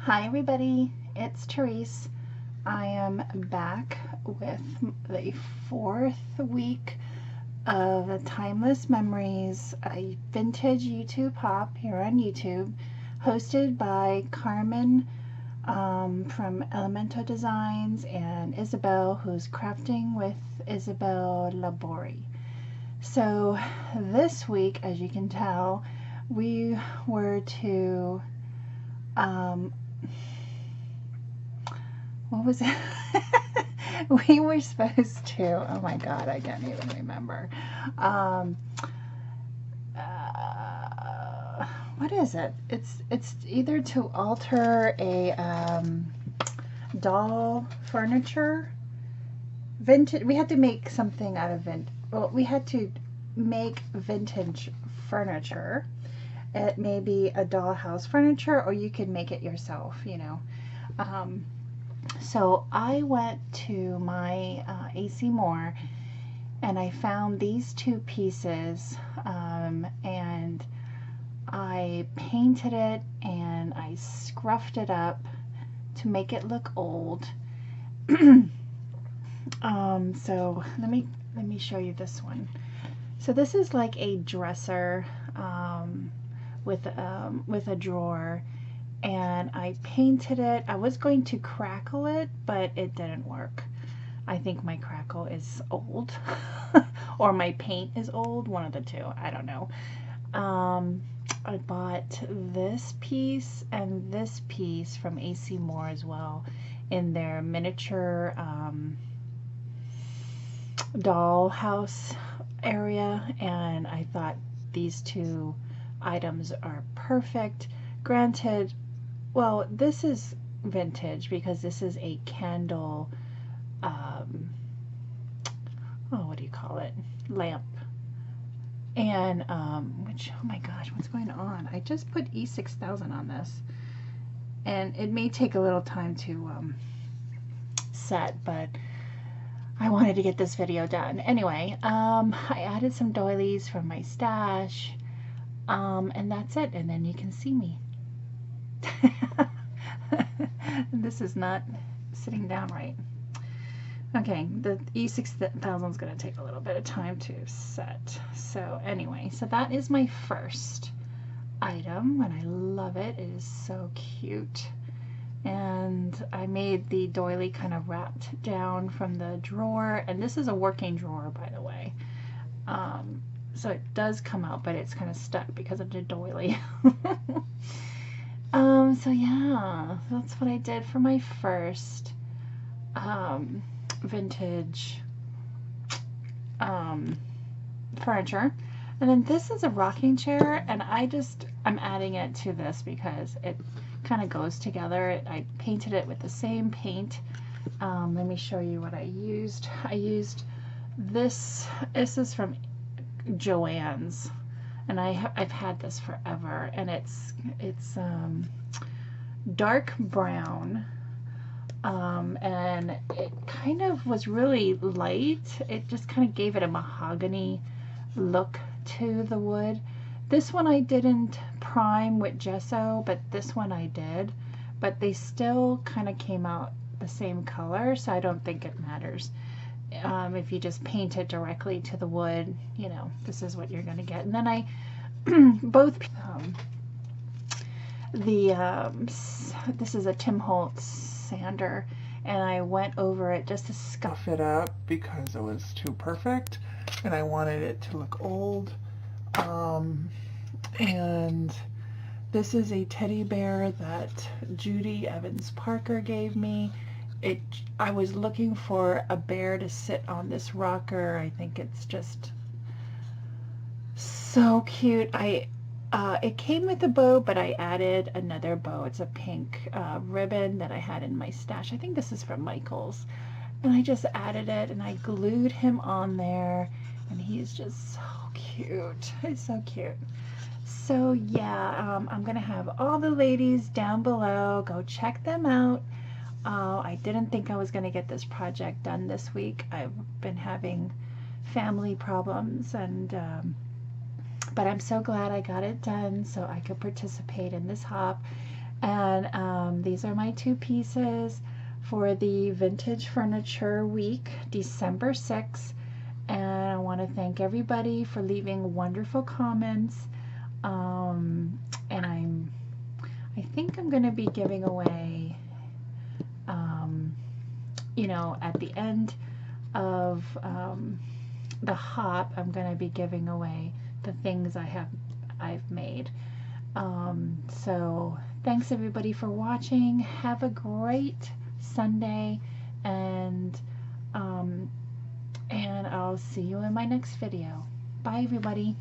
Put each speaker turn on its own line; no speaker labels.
Hi everybody, it's Tereese. I am back with the fourth week of Timeless Memories, a vintage YouTube hop here on YouTube, hosted by Carmen from Elemento Designs and Isabel, who's crafting with Isabel Bori. So this week, as you can tell, we were to what was it? We were supposed to, oh my god, I can't even remember. What is it? It's either to alter a doll furniture, vintage. We had to make something out of we had to make vintage furniture. It may be a dollhouse furniture, or you could make it yourself, you know. So I went to my AC Moore and I found these two pieces, and I painted it and I scruffed it up to make it look old. So let me show you this one. So this is like a dresser with a drawer, and I painted it. I was going to crackle it, but it didn't work. I think my crackle is old or my paint is old, one of the two, I don't know. I bought this piece and this piece from AC Moore as well in their miniature dollhouse area, and I thought these two items are perfect. Granted, well, this is vintage because this is a candle, oh, what do you call it? Lamp. And, which, oh my gosh, what's going on? I just put E6000 on this, and it may take a little time to set, but I wanted to get this video done. Anyway, I added some doilies from my stash, and that's it, and then you can see me. This is not sitting down right. Okay, the E6000 is going to take a little bit of time to set. So anyway, so that is my first item, and I love it. It is so cute. And I made the doily kind of wrapped down from the drawer, and this is a working drawer, by the way. So it does come out, but it's kind of stuck because of the doily. So yeah, that's what I did for my first vintage furniture. And then this is a rocking chair, and I'm adding it to this because it kind of goes together. I painted it with the same paint. Let me show you what I used. I used this is from Joann's, and I've had this forever, and it's dark brown, and it kind of was really light. It just kind of gave it a mahogany look to the wood. This one I didn't prime with gesso, but this one I did, but they still kind of came out the same color, so I don't think it matters. If you just paint it directly to the wood, you know, this is what you're going to get. And then I both this is a Tim Holtz sander, and I went over it just to scuff it up because it was too perfect and I wanted it to look old. And this is a teddy bear that Judy Evans Parker gave me. I was looking for a bear to sit on this rocker. I think it's just so cute. It came with a bow, but I added another bow. It's a pink ribbon that I had in my stash. I think this is from Michael's. And I just added it, and I glued him on there, and he's just so cute. He's so cute. So yeah, I'm gonna have all the ladies down below. Go check them out. I didn't think I was gonna get this project done this week. I've been having family problems, and but I'm so glad I got it done so I could participate in this hop. And these are my 2 pieces for the Vintage Furniture Week, December 6th. And I want to thank everybody for leaving wonderful comments. And I think I'm going to be giving away, you know, at the end of the hop, I'm going to be giving away the things I've made. So thanks everybody for watching. Have a great Sunday, and I'll see you in my next video. Bye everybody.